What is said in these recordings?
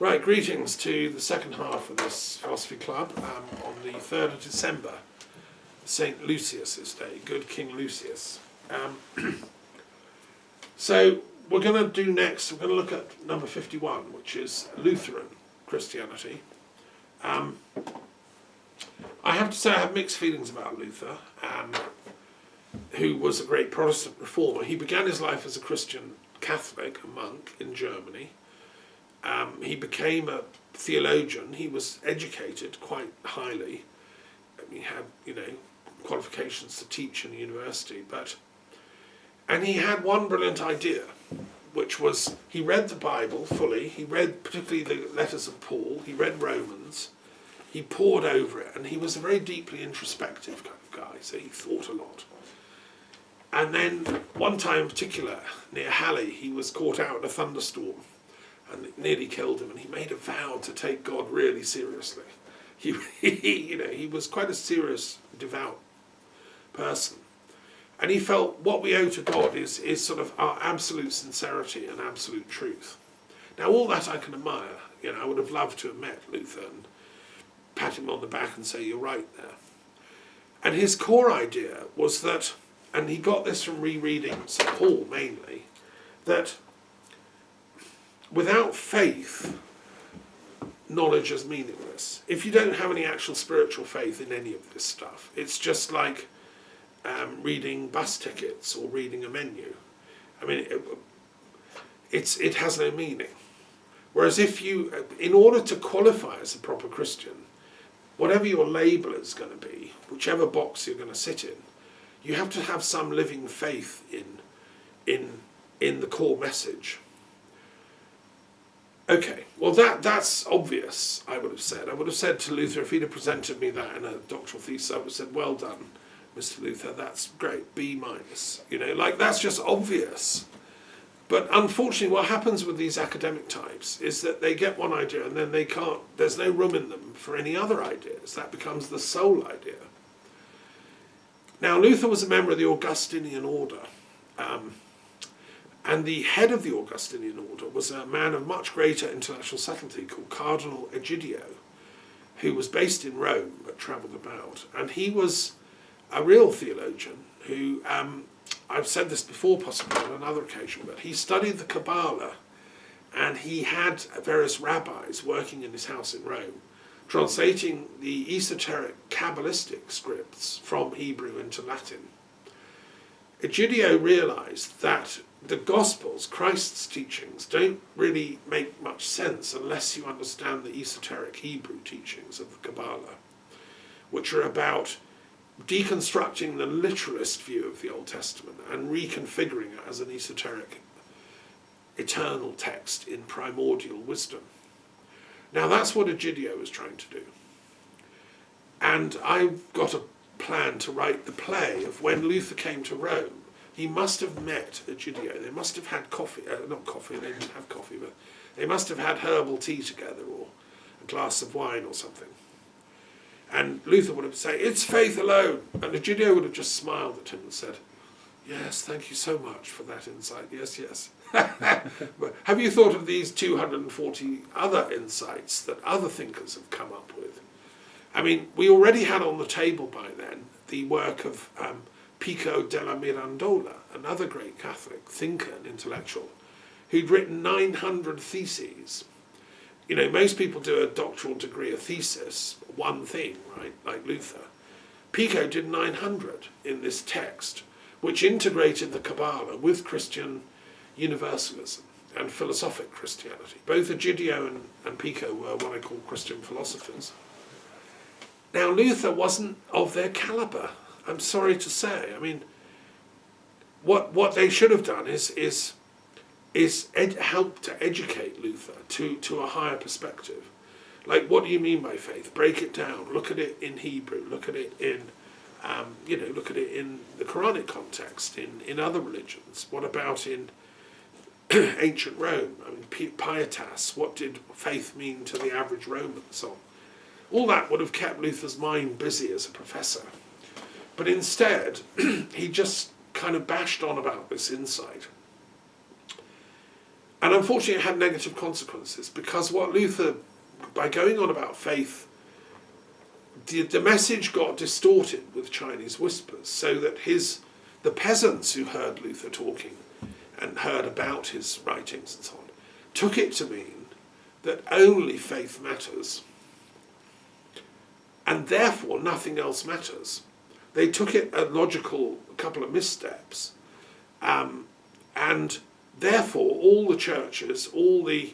Right, greetings to the second half of this philosophy club on the 3rd of December, St. Lucius's Day, good King Lucius. So we're going to do next, we're going to look at number 51, which is Lutheran Christianity. I have to say I have mixed feelings about Luther, who was a great Protestant reformer. He began his life as a Christian Catholic, a monk in Germany. He became a theologian. He was educated quite highly. He had, qualifications to teach in a university. And he had one brilliant idea, which was he read the Bible fully. He read particularly the letters of Paul. He read Romans. He pored over it, and he was a very deeply introspective kind of guy. So he thought a lot. And then one time in particular, near Halle, he was caught out in a thunderstorm. And it nearly killed him, and he made a vow to take God really seriously. He was quite a serious, devout person. And he felt what we owe to God is sort of our absolute sincerity and absolute truth. Now, all that I can admire. I would have loved to have met Luther and pat him on the back and say, you're right there. And his core idea was that, and he got this from rereading St. Paul mainly, that without faith, knowledge is meaningless. If you don't have any actual spiritual faith in any of this stuff, it's just like reading bus tickets or reading a menu. I mean, it has no meaning. Whereas in order to qualify as a proper Christian, whatever your label is going to be, whichever box you're going to sit in, you have to have some living faith in the core message. Okay, well that's obvious, I would have said. I would have said to Luther, if he'd have presented me that in a doctoral thesis, I would have said, well done, Mr. Luther, that's great, B-. That's just obvious. But unfortunately, what happens with these academic types is that they get one idea and then there's no room in them for any other ideas. That becomes the sole idea. Now, Luther was a member of the Augustinian order. And the head of the Augustinian order was a man of much greater intellectual subtlety called Cardinal Egidio, who was based in Rome but travelled about. And he was a real theologian who, I've said this before possibly on another occasion, but he studied the Kabbalah, and he had various rabbis working in his house in Rome, translating the esoteric Kabbalistic scripts from Hebrew into Latin. Egidio realised that the Gospels, Christ's teachings, don't really make much sense unless you understand the esoteric Hebrew teachings of the Kabbalah, which are about deconstructing the literalist view of the Old Testament and reconfiguring it as an esoteric, eternal text in primordial wisdom. Now that's what Egidio was trying to do. And I've got a plan to write the play of when Luther came to Rome. He must have met Egidio. They must have had coffee, not coffee, they didn't have coffee, but they must have had herbal tea together or a glass of wine or something. And Luther would have said, it's faith alone. And Egidio would have just smiled at him and said, yes, thank you so much for that insight. Yes, yes. But have you thought of these 240 other insights that other thinkers have come up with? I mean, we already had on the table by then the work of Pico della Mirandola, another great Catholic thinker and intellectual, who'd written 900 theses. Most people do a doctoral degree, a thesis, one thing, right, like Luther. Pico did 900 in this text, which integrated the Kabbalah with Christian universalism and philosophic Christianity. Both Egidio and Pico were what I call Christian philosophers. Now, Luther wasn't of their calibre, I'm sorry to say. I mean, what they should have done is help to educate Luther to a higher perspective. Like, what do you mean by faith? Break it down. Look at it in Hebrew. Look at it in, look at it in the Quranic context, in other religions. What about in ancient Rome? I mean, pietas. What did faith mean to the average Roman? So on. All that would have kept Luther's mind busy as a professor. But instead, he just kind of bashed on about this insight. And unfortunately it had negative consequences, because what Luther, by going on about faith, the message got distorted with Chinese whispers, so that the peasants who heard Luther talking and heard about his writings and so on, took it to mean that only faith matters, and therefore nothing else matters. They took it a logical couple of missteps, and therefore all the churches, all the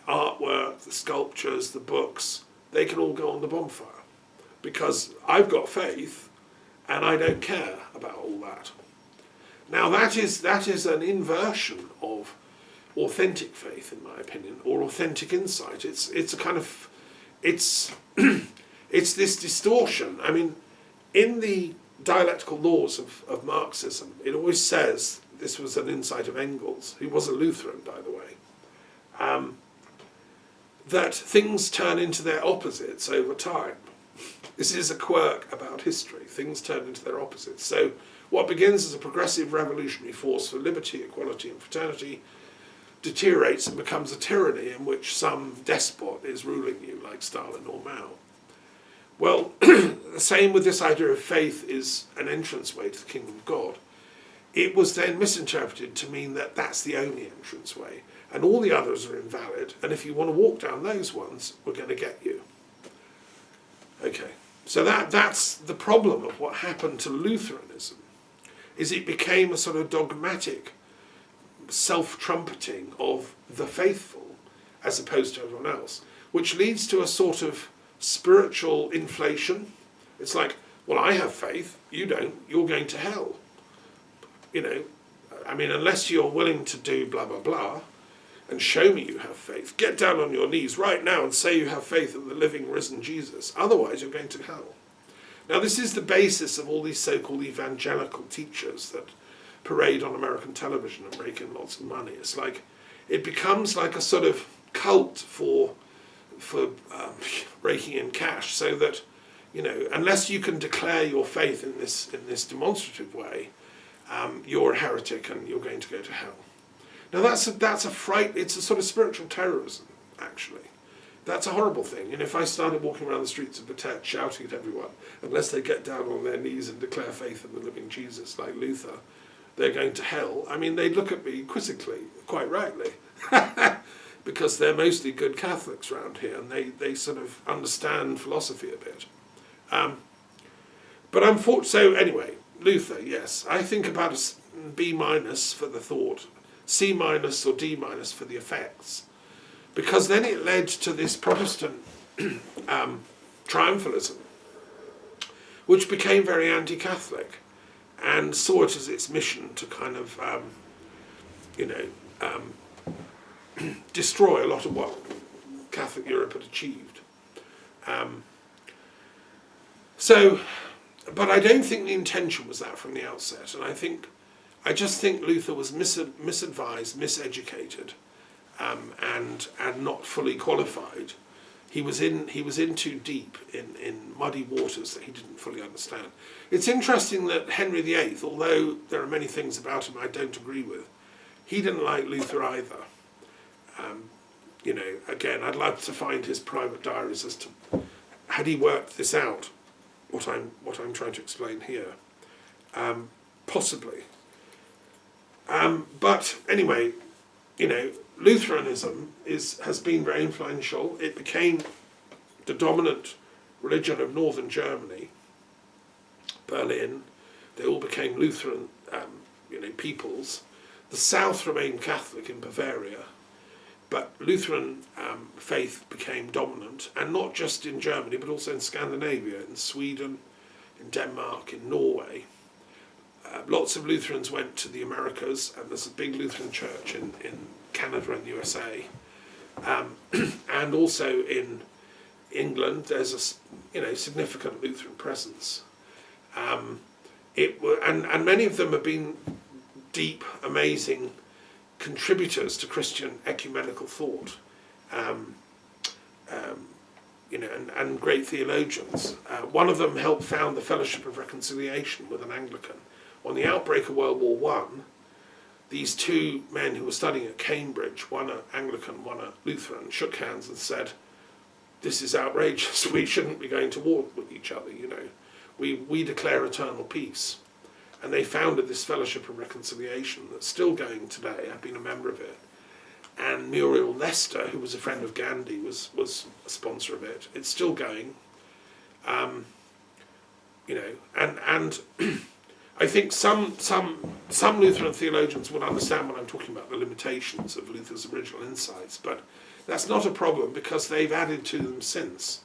artwork, the sculptures, the books, they can all go on the bonfire, because I've got faith and I don't care about all that. Now that is an inversion of authentic faith, in my opinion, or authentic insight. It's a kind of, it's this distortion. I mean, in the dialectical laws of Marxism, it always says, this was an insight of Engels, who was a Lutheran, by the way, that things turn into their opposites over time. This is a quirk about history. Things turn into their opposites. So what begins as a progressive revolutionary force for liberty, equality and fraternity deteriorates and becomes a tyranny in which some despot is ruling you, like Stalin or Mao. Well, the same with this idea of faith is an entranceway to the kingdom of God. It was then misinterpreted to mean that that's the only entranceway, and all the others are invalid, and if you want to walk down those ones, we're going to get you. Okay, so that's the problem of what happened to Lutheranism, is it became a sort of dogmatic self-trumpeting of the faithful as opposed to everyone else, which leads to a sort of spiritual inflation. It's like, well, I have faith, you don't, you're going to hell. You know, I mean, unless you're willing to do blah, blah, blah, and show me you have faith, get down on your knees right now and say you have faith in the living, risen Jesus. Otherwise, you're going to hell. Now, this is the basis of all these so-called evangelical teachers that parade on American television and rake in lots of money. It's like, it becomes like a sort of cult for raking in cash, so that, you know, unless you can declare your faith in this demonstrative way, you're a heretic and you're going to go to hell. Now that's a fright. It's a sort of spiritual terrorism, actually. That's a horrible thing. And if I started walking around the streets of Batet shouting at everyone, unless they get down on their knees and declare faith in the living Jesus like Luther, they're going to hell. I mean, they'd look at me quizzically, quite rightly, because they're mostly good Catholics around here, and they sort of understand philosophy a bit. But unfortunately, so anyway, Luther, yes, I think about a B- for the thought, C- or D- for the effects, because then it led to this Protestant triumphalism, which became very anti-Catholic and saw it as its mission to kind of, destroy a lot of what Catholic Europe had achieved. But I don't think the intention was that from the outset, and I just think Luther was misadvised, miseducated, and not fully qualified. He was in too deep in muddy waters that he didn't fully understand. It's interesting that Henry VIII, although there are many things about him I don't agree with, he didn't like Luther either. Again, I'd like to find his private diaries as to had he worked this out, what I'm trying to explain here. Possibly. But anyway, Lutheranism has been very influential. It became the dominant religion of northern Germany. Berlin, they all became Lutheran, peoples. The south remained Catholic in Bavaria, but Lutheran faith became dominant, and not just in Germany, but also in Scandinavia, in Sweden, in Denmark, in Norway. Lots of Lutherans went to the Americas, and there's a big Lutheran church in Canada and the USA. And also in England, there's a significant Lutheran presence. And many of them have been deep, amazing contributors to Christian ecumenical thought, and great theologians. One of them helped found the Fellowship of Reconciliation with an Anglican. On the outbreak of World War I, these two men who were studying at Cambridge, one an Anglican, one a Lutheran, shook hands and said, "This is outrageous. We shouldn't be going to war with each other, you know. We declare eternal peace." And they founded this Fellowship of Reconciliation that's still going today. I've been a member of it. And Muriel Lester, who was a friend of Gandhi, was a sponsor of it. It's still going. You know, and I think some Lutheran theologians would understand when I'm talking about the limitations of Luther's original insights, but that's not a problem because they've added to them since.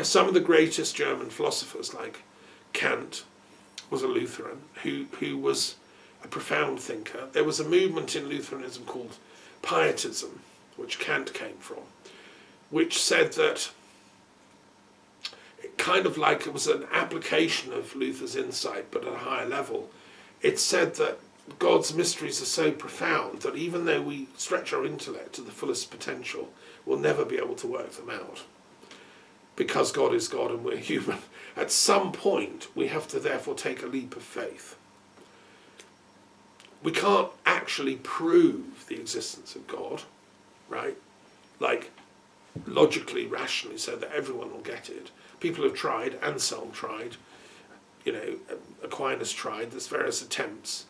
Some of the greatest German philosophers, like Kant, was a Lutheran who was a profound thinker. There was a movement in Lutheranism called Pietism, which Kant came from, which said that kind of like it was an application of Luther's insight, but at a higher level. It said that God's mysteries are so profound that even though we stretch our intellect to the fullest potential, we'll never be able to work them out. Because God is God and we're human. At some point, we have to therefore take a leap of faith. We can't actually prove the existence of God, right? Like, logically, rationally, so that everyone will get it. People have tried, Anselm tried, you know, Aquinas tried, there's various attempts.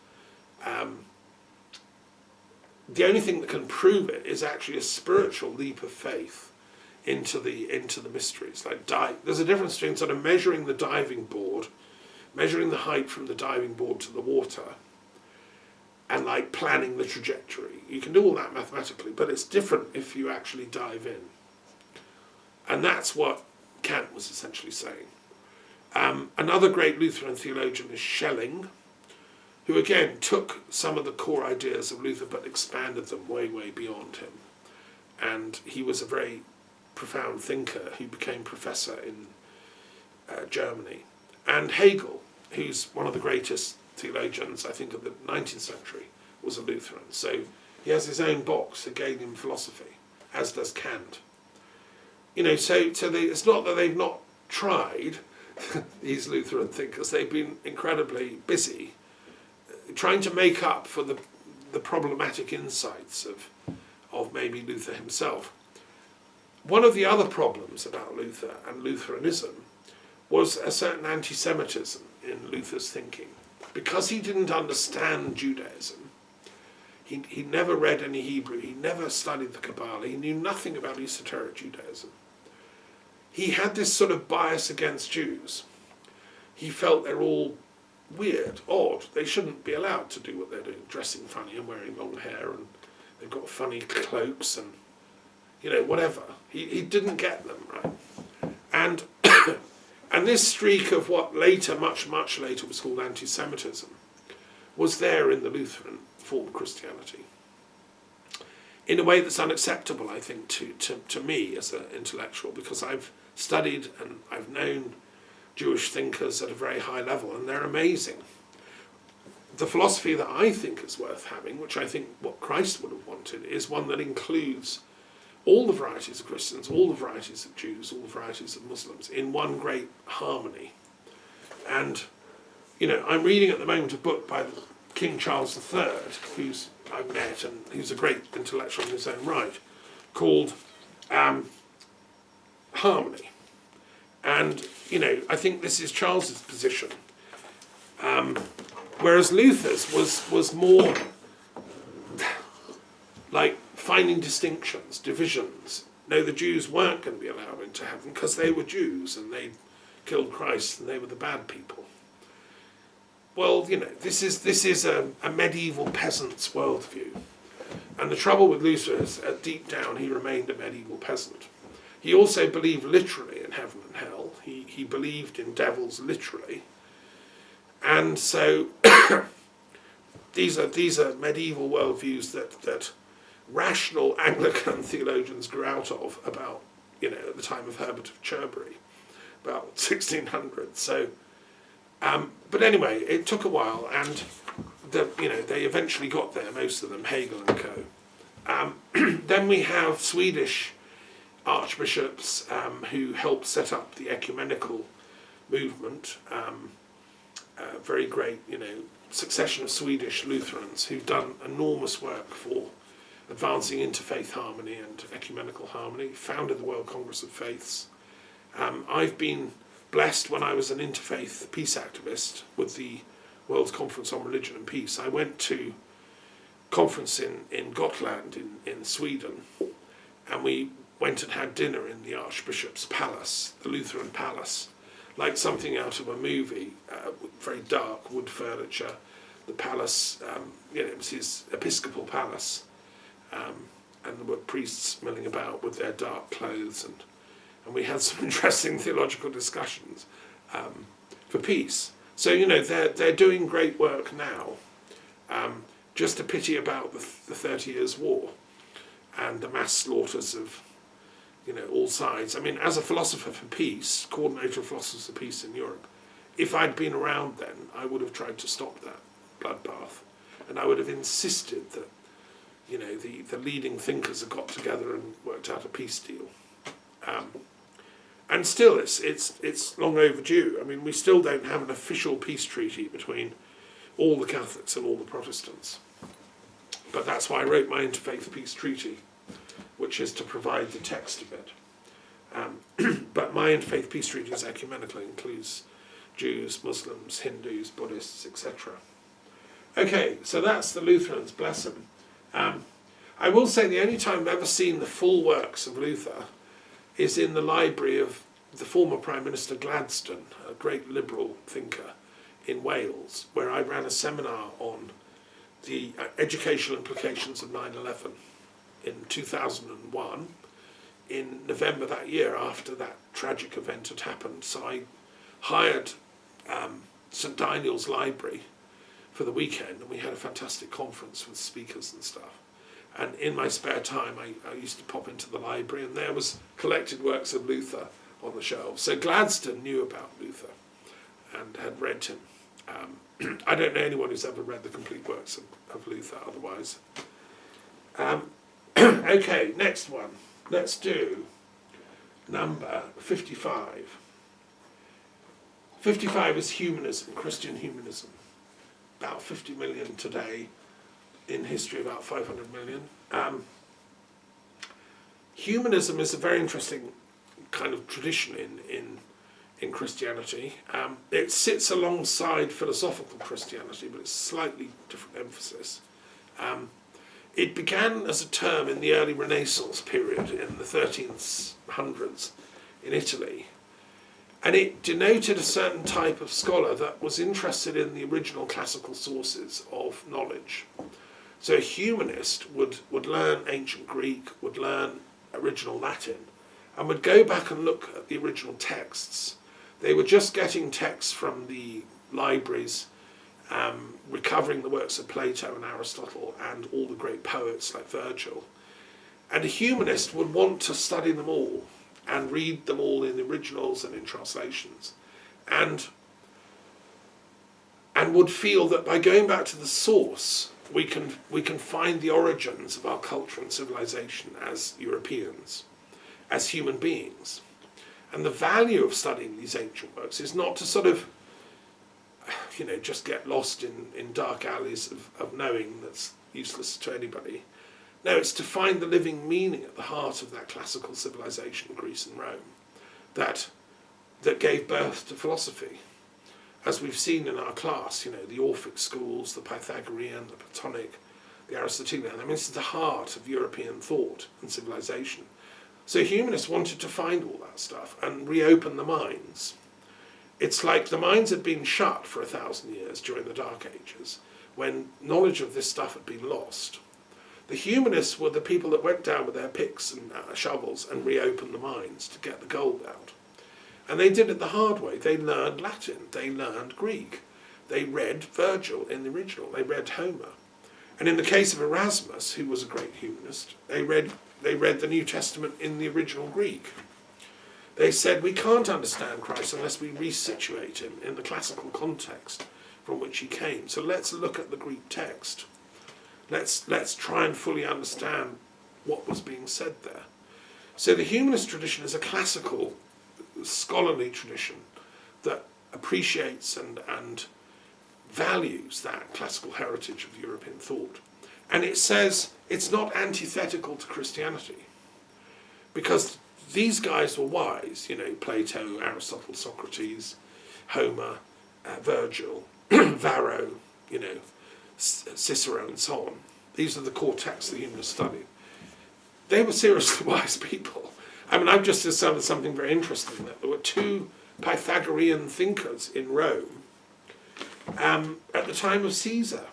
The only thing that can prove it is actually a spiritual leap of faith into the mysteries. Like there's a difference between sort of measuring the diving board, measuring the height from the diving board to the water, and like planning the trajectory. You can do all that mathematically, but it's different if you actually dive in. And that's what Kant was essentially saying. Another great Lutheran theologian is Schelling, who again took some of the core ideas of Luther but expanded them way, way beyond him. And he was a very profound thinker who became professor in Germany. And Hegel, who's one of the greatest theologians, I think, of the 19th century, was a Lutheran. So he has his own box, Hegelian philosophy, as does Kant. You know, so it's not that they've not tried, these Lutheran thinkers. They've been incredibly busy trying to make up for the problematic insights of maybe Luther himself. One of the other problems about Luther and Lutheranism was a certain anti-Semitism in Luther's thinking. Because he didn't understand Judaism, he never read any Hebrew, he never studied the Kabbalah, he knew nothing about esoteric Judaism. He had this sort of bias against Jews. He felt they're all weird, odd, they shouldn't be allowed to do what they're doing, dressing funny and wearing long hair, and they've got funny cloaks and, you know, whatever. He didn't get them, right? And and this streak of what later, much, much later, was called anti-Semitism was there in the Lutheran form of Christianity. In a way that's unacceptable, I think, to me as an intellectual, because I've studied and I've known Jewish thinkers at a very high level, and they're amazing. The philosophy that I think is worth having, which I think what Christ would have wanted, is one that includes all the varieties of Christians, all the varieties of Jews, all the varieties of Muslims in one great harmony. And, you know, I'm reading at the moment a book by King Charles III, who's I've met and who's a great intellectual in his own right, called Harmony. And, you know, I think this is Charles's position. Whereas Luther's was more like finding distinctions, divisions. No, the Jews weren't going to be allowed into heaven because they were Jews and they killed Christ and they were the bad people. Well, you know, this is a medieval peasant's worldview. And the trouble with Luther is, deep down, he remained a medieval peasant. He also believed literally in heaven and hell. He believed in devils literally. And so these are medieval worldviews that rational Anglican theologians grew out of about, you know, at the time of Herbert of Cherbury, about 1600. So, but anyway, it took a while, and they eventually got there, most of them, Hegel and co. Then we have Swedish archbishops who helped set up the ecumenical movement. Very great, you know, succession of Swedish Lutherans who've done enormous work for advancing interfaith harmony and ecumenical harmony, founded the World Congress of Faiths. I've been blessed when I was an interfaith peace activist with the World Conference on Religion and Peace. I went to a conference in Gotland in Sweden, and we went and had dinner in the Archbishop's Palace, the Lutheran Palace, like something out of a movie, very dark wood furniture. The palace, it was his episcopal palace, and there were priests milling about with their dark clothes, and we had some interesting theological discussions for peace. So, they're doing great work now. Just a pity about the 30 Years' War and the mass slaughters of, all sides. I mean, as a philosopher for peace, coordinator of philosophers for peace in Europe, if I'd been around then, I would have tried to stop that bloodbath. And I would have insisted that, the leading thinkers have got together and worked out a peace deal. And still, it's long overdue. I mean, we still don't have an official peace treaty between all the Catholics and all the Protestants. But that's why I wrote my Interfaith Peace Treaty, which is to provide the text of it. But my Interfaith Peace Treaty is ecumenical, includes Jews, Muslims, Hindus, Buddhists, etc. Okay, so that's the Lutherans, bless them. I will say the only time I've ever seen the full works of Luther is in the library of the former Prime Minister Gladstone, a great liberal thinker in Wales, where I ran a seminar on the educational implications of 9/11 in 2001, in November that year, after that tragic event had happened. So I hired St Daniel's Library for the weekend, and we had a fantastic conference with speakers and stuff. And in my spare time, I used to pop into the library, and there was collected works of Luther on the shelves. So Gladstone knew about Luther and had read him. I don't know anyone who's ever read the complete works of Luther otherwise. Okay, next one. Let's do number 55. 55 is humanism, Christian humanism. About 50 million today, in history about 500 million. Humanism is a very interesting kind of tradition in Christianity. It sits alongside philosophical Christianity, but it's slightly different emphasis. It began as a term in the early Renaissance period in the 1300s in Italy, and it denoted a certain type of scholar that was interested in the original classical sources of knowledge. So a humanist would learn ancient Greek, would learn original Latin, and would go back and look at the original texts. They were just getting texts from the libraries, recovering the works of Plato and Aristotle and all the great poets like Virgil. And a humanist would want to study them all and read them all in originals and in translations, and would feel that by going back to the source, we can find the origins of our culture and civilization as Europeans, as human beings. And the value of studying these ancient works is not to sort of, just get lost in dark alleys of knowing that's useless to anybody. No, it's to find the living meaning at the heart of that classical civilization, Greece and Rome, that gave birth to philosophy. As we've seen in our class, the Orphic schools, the Pythagorean, the Platonic, the Aristotelian. I mean, this is the heart of European thought and civilization. So humanists wanted to find all that stuff and reopen the minds. It's like the minds had been shut for 1,000 years during the Dark Ages, when knowledge of this stuff had been lost. The humanists were the people that went down with their picks and shovels and reopened the mines to get the gold out. And they did it the hard way. They learned Latin, they learned Greek, they read Virgil in the original, they read Homer. And in the case of Erasmus, who was a great humanist, they read the New Testament in the original Greek. They said, we can't understand Christ unless we resituate him in the classical context from which he came. So let's look at the Greek text. Let's try and fully understand what was being said there. So the humanist tradition is a classical, scholarly tradition that appreciates and values that classical heritage of European thought. And it says it's not antithetical to Christianity, because these guys were wise, Plato, Aristotle, Socrates, Homer, Virgil, Varro, Cicero and so on. These are the core texts the humanists studied. They were seriously wise people. I mean, I've just discovered something very interesting, that there were two Pythagorean thinkers in Rome at the time of Caesar.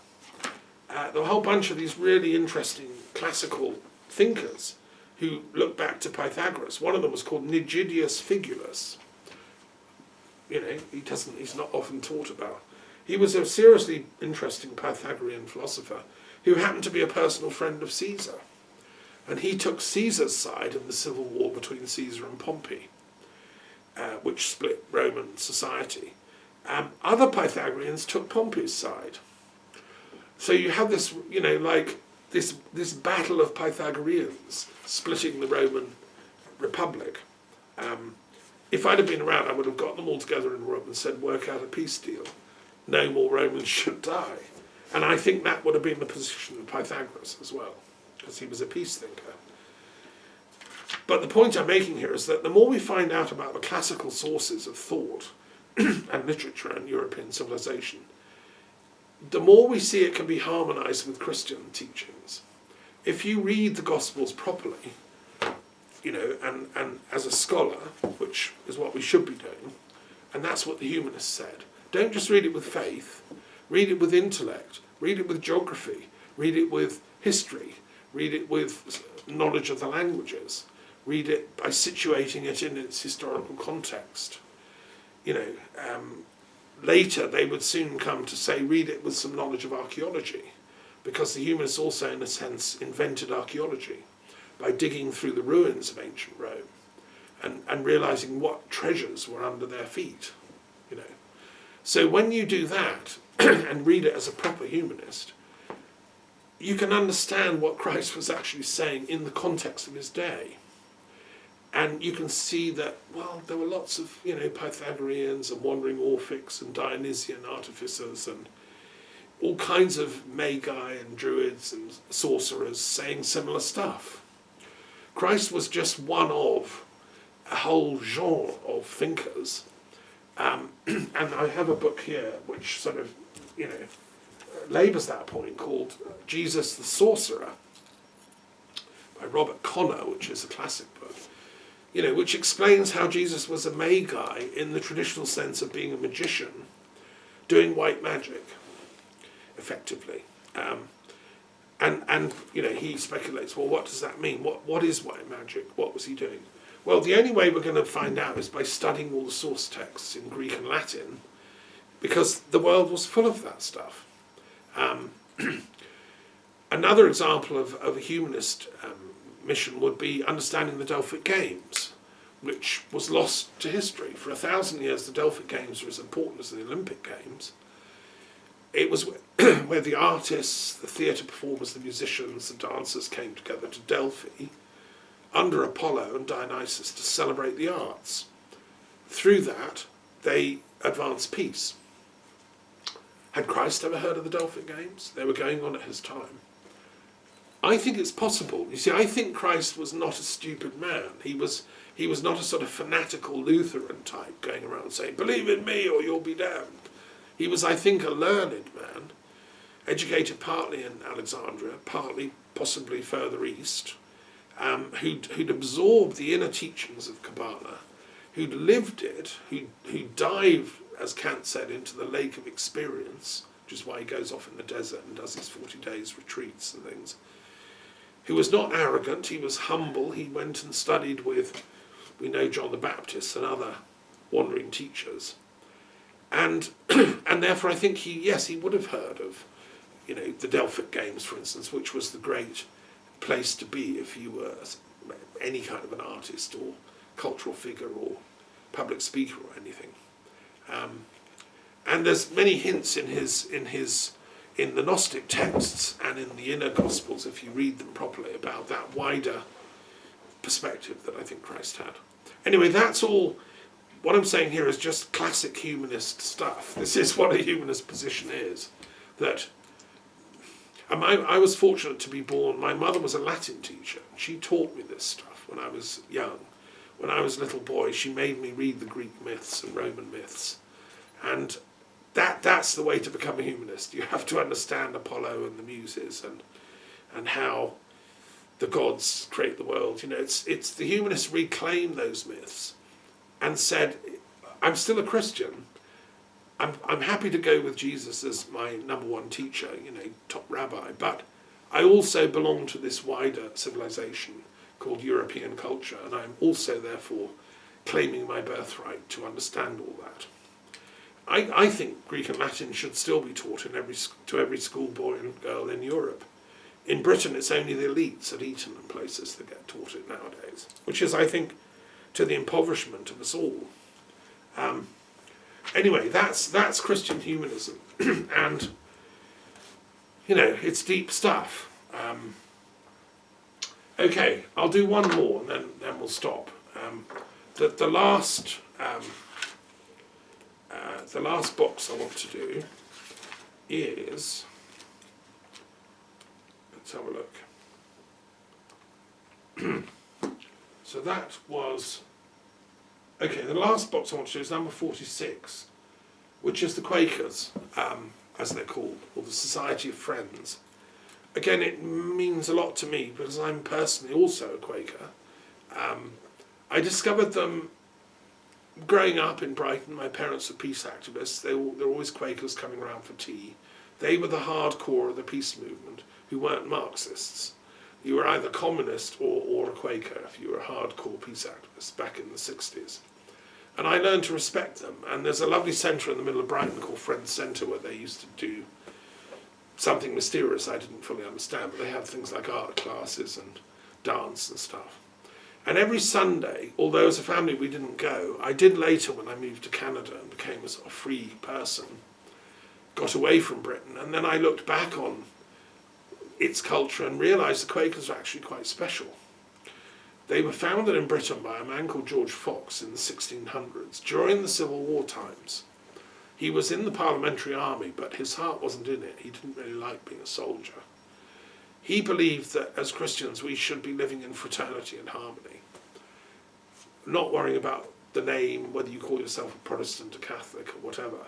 There were a whole bunch of these really interesting classical thinkers who looked back to Pythagoras. One of them was called Nigidius Figulus. He's not often taught about. He was a seriously interesting Pythagorean philosopher who happened to be a personal friend of Caesar. And he took Caesar's side in the civil war between Caesar and Pompey, which split Roman society. Other Pythagoreans took Pompey's side. So you have this, this battle of Pythagoreans splitting the Roman Republic. If I'd have been around, I would have got them all together in a room and said, work out a peace deal. No more Romans should die. And I think that would have been the position of Pythagoras as well, because he was a peace thinker. But the point I'm making here is that the more we find out about the classical sources of thought and literature and European civilization, the more we see it can be harmonized with Christian teachings. If you read the Gospels properly, and as a scholar, which is what we should be doing, and that's what the humanists said, don't just read it with faith, read it with intellect, read it with geography, read it with history, read it with knowledge of the languages, read it by situating it in its historical context. Later they would soon come to say read it with some knowledge of archaeology, because the humanists also, in a sense, invented archaeology by digging through the ruins of ancient Rome and realizing what treasures were under their feet. So when you do that and read it as a proper humanist, you can understand what Christ was actually saying in the context of his day. And you can see that, there were lots of, Pythagoreans and wandering Orphics and Dionysian artificers and all kinds of magi and druids and sorcerers saying similar stuff. Christ was just one of a whole genre of thinkers. And I have a book here which sort of, labours that point, called Jesus the Sorcerer by Robert Connor, which is a classic book. Which explains how Jesus was a magi in the traditional sense of being a magician, doing white magic, effectively. And he speculates, what does that mean? What is white magic? What was he doing? Well, the only way we're going to find out is by studying all the source texts in Greek and Latin, because the world was full of that stuff. Another example of a humanist mission would be understanding the Delphic Games, which was lost to history. For 1,000 years, the Delphic Games were as important as the Olympic Games. It was where the artists, the theatre performers, the musicians, the dancers came together to Delphi under Apollo and Dionysus to celebrate the arts. Through that, they advanced peace. Had Christ ever heard of the Delphic Games? They were going on at his time. I think it's possible. You see, I think Christ was not a stupid man. He was not a sort of fanatical Lutheran type going around saying, believe in me or you'll be damned. He was, I think, a learned man, educated partly in Alexandria, partly possibly further east, who'd absorbed the inner teachings of Kabbalah, who'd lived it, who'd dived, as Kant said, into the lake of experience, which is why he goes off in the desert and does his 40 days retreats and things, who was not arrogant, he was humble. He went and studied with, we know, John the Baptist and other wandering teachers. And therefore I think he would have heard of, the Delphic Games, for instance, which was the great place to be if you were any kind of an artist or cultural figure or public speaker or anything. And there's many hints in the Gnostic texts and in the inner Gospels, if you read them properly, about that wider perspective that I think Christ had. Anyway, that's all what I'm saying here is just classic humanist stuff. This is what a humanist position is. That I was fortunate to be born. My mother was a Latin teacher. She taught me this stuff when I was young. When I was a little boy, she made me read the Greek myths and Roman myths. And that's the way to become a humanist. You have to understand Apollo and the Muses and how the gods create the world. You know, it's the humanists reclaimed those myths and said, I'm still a Christian. I'm happy to go with Jesus as my number one teacher, you know, top rabbi, but I also belong to this wider civilization called European culture, and I'm also therefore claiming my birthright to understand all that. I think Greek and Latin should still be taught to every schoolboy and girl in Europe. In Britain, it's only the elites at Eton and places that get taught it nowadays, which is, I think, to the impoverishment of us all. Anyway, that's Christian humanism, and you know, it's deep stuff. Okay, I'll do one more, and then we'll stop. The last box I want to do is, let's have a look. So that was, okay, the last box I want to do is number 46, which is the Quakers, as they're called, or the Society of Friends. Again, it means a lot to me because I'm personally also a Quaker. I discovered them growing up in Brighton. My parents were peace activists. They were always Quakers coming around for tea. They were the hardcore of the peace movement who weren't Marxists. You were either communist or a Quaker if you were a hardcore peace activist back in the 60s. And I learned to respect them. And there's a lovely centre in the middle of Brighton called Friends Centre where they used to do something mysterious I didn't fully understand, but they had things like art classes and dance and stuff. And every Sunday, although as a family we didn't go, I did later when I moved to Canada and became a sort of free person, got away from Britain, and then I looked back on its culture and realised the Quakers were actually quite special. They were founded in Britain by a man called George Fox in the 1600s, during the Civil War times. He was in the Parliamentary Army, but his heart wasn't in it. He didn't really like being a soldier. He believed that as Christians we should be living in fraternity and harmony, not worrying about the name, whether you call yourself a Protestant, a Catholic, or whatever.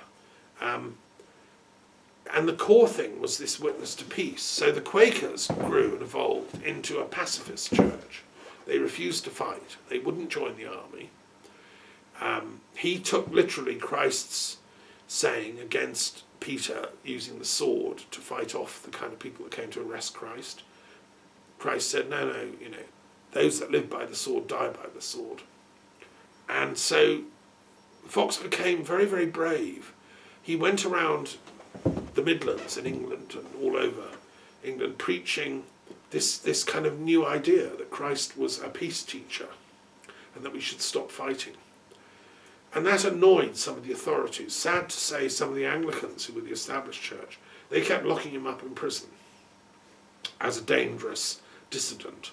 And the core thing was this witness to peace. So the Quakers grew and evolved into a pacifist church. They refused to fight. They wouldn't join the army. He took literally Christ's saying against Peter using the sword to fight off the kind of people that came to arrest Christ. Christ said, no, you know, those that live by the sword die by the sword. And so Fox became very, very brave. He went around the Midlands in England and all over England preaching this kind of new idea that Christ was a peace teacher and that we should stop fighting. And that annoyed some of the authorities. Sad to say, some of the Anglicans who were the established church, they kept locking him up in prison as a dangerous dissident.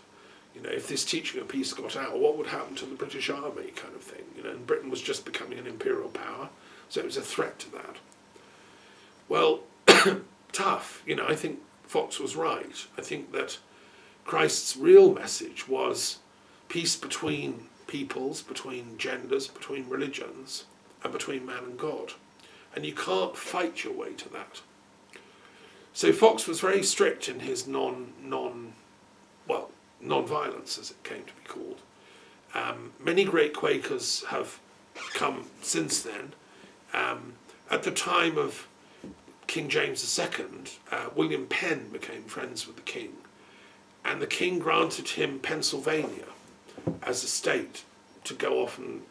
You know, if this teaching of peace got out, what would happen to the British Army kind of thing? You know, and Britain was just becoming an imperial power, so it was a threat to that. Well, tough. You know, I think Fox was right. I think that Christ's real message was peace between peoples, between genders, between religions, and between man and God. And you can't fight your way to that. So Fox was very strict in his non-violence, as it came to be called. Many great Quakers have come since then. At the time of King James II, William Penn became friends with the king, and the king granted him Pennsylvania as a state to go off and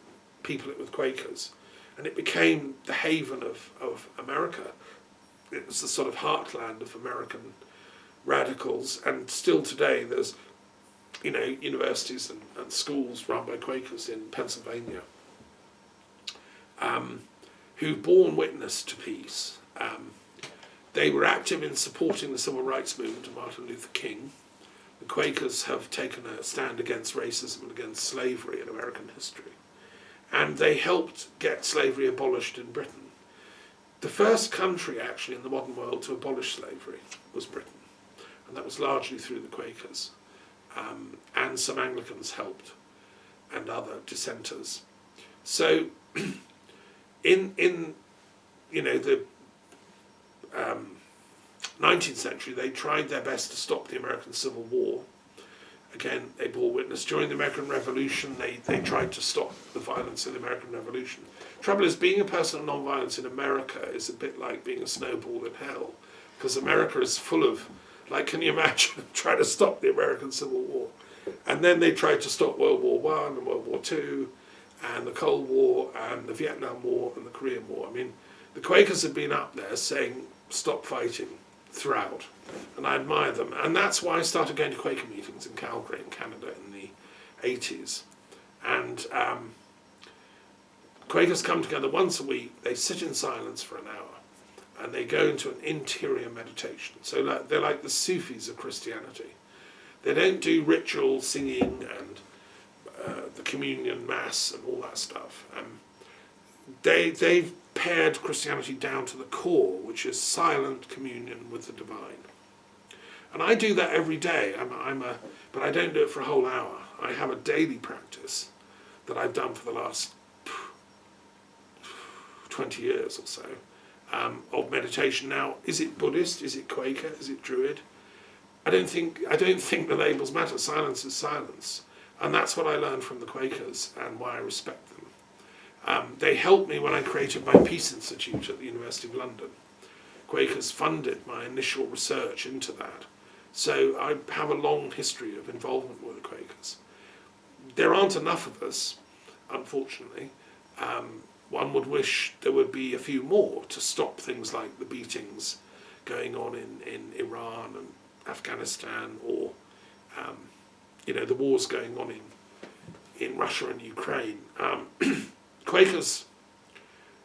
people it with Quakers, and it became the haven of America. It was the sort of heartland of American radicals, and still today there's, you know, universities and schools run by Quakers in Pennsylvania who've borne witness to peace. They were active in supporting the civil rights movement of Martin Luther King. The Quakers have taken a stand against racism and against slavery in American history. and they helped get slavery abolished in Britain. The first country actually in the modern world to abolish slavery was Britain, and that was largely through the Quakers, and some Anglicans helped, and other dissenters. So, in the 19th century, they tried their best to stop the American Civil War. Again, they bore witness. During the American Revolution, they tried to stop the violence in the American Revolution. Trouble is, being a person of non-violence in America is a bit like being a snowball in hell, because America is full of, like, can you imagine trying to stop the American Civil War? And then they tried to stop World War I and World War II, and the Cold War, and the Vietnam War, and the Korean War. I mean, the Quakers had been up there saying, stop fighting, throughout, and I admire them. And that's why I started going to Quaker meetings in Calgary in Canada in the 80s. And Quakers come together once a week, they sit in silence for an hour, and they go into an interior meditation. So they're like the Sufis of Christianity. They don't do ritual singing and the communion mass and all that stuff. They've pared Christianity down to the core, which is silent communion with the divine. And I do that every day. But I don't do it for a whole hour. I have a daily practice that I've done for the last 20 years or so of meditation. Now, is it Buddhist? Is it Quaker? Is it Druid? I don't think the labels matter. Silence is silence, and that's what I learned from the Quakers, and why I respect them. They helped me when I created my Peace Institute at the University of London. Quakers funded my initial research into that. So I have a long history of involvement with the Quakers. There aren't enough of us, unfortunately. One would wish there would be a few more to stop things like the beatings going on in Iran and Afghanistan, or the wars going on in Russia and Ukraine. Quakers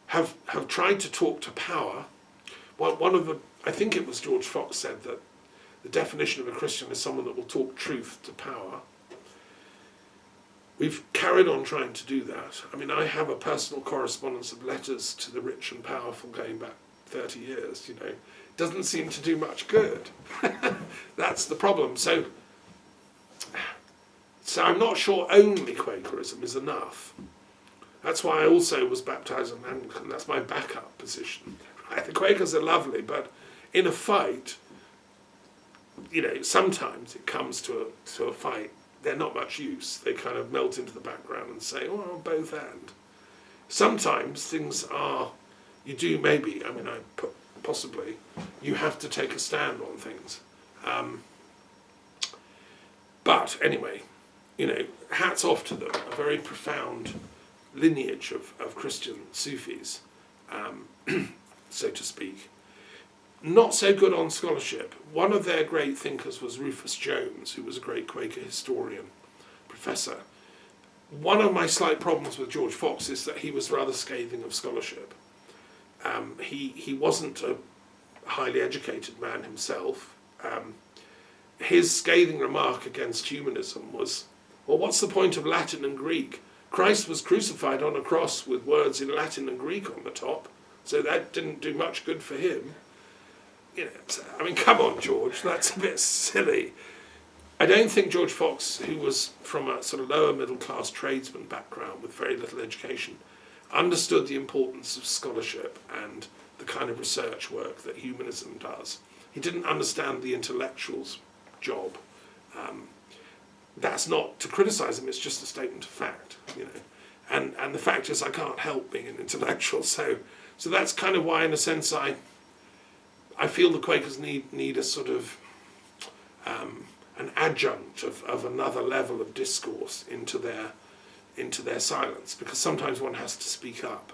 have tried to talk to power. I think it was George Fox said that the definition of a Christian is someone that will talk truth to power. We've carried on trying to do that. I mean, I have a personal correspondence of letters to the rich and powerful going back 30 years, Doesn't seem to do much good. That's the problem. So I'm not sure only Quakerism is enough. That's why I also was baptised in Anglican. That's my backup position. Right? The Quakers are lovely, but in a fight, sometimes it comes to a fight, they're not much use. They kind of melt into the background and say, oh, both and. Sometimes things are, possibly, you have to take a stand on things. But anyway, hats off to them, a very profound lineage of Christian Sufis, so to speak. Not so good on scholarship. One of their great thinkers was Rufus Jones, who was a great Quaker historian, professor. One of my slight problems with George Fox is that he was rather scathing of scholarship. He wasn't a highly educated man himself. His scathing remark against humanism was, well, what's the point of Latin and Greek? Christ was crucified on a cross with words in Latin and Greek on the top, so that didn't do much good for him. Come on, George, that's a bit silly. I don't think George Fox, who was from a sort of lower middle class tradesman background with very little education, understood the importance of scholarship and the kind of research work that humanism does. He didn't understand the intellectual's job. That's not to criticise him, it's just a statement of fact, And the fact is I can't help being an intellectual, so that's kind of why, in a sense, I feel the Quakers need a sort of an adjunct of another level of discourse into their silence, because sometimes one has to speak up.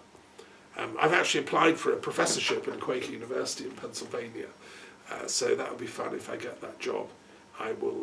I've actually applied for a professorship at a Quaker university in Pennsylvania, so that would be fun if I get that job. I will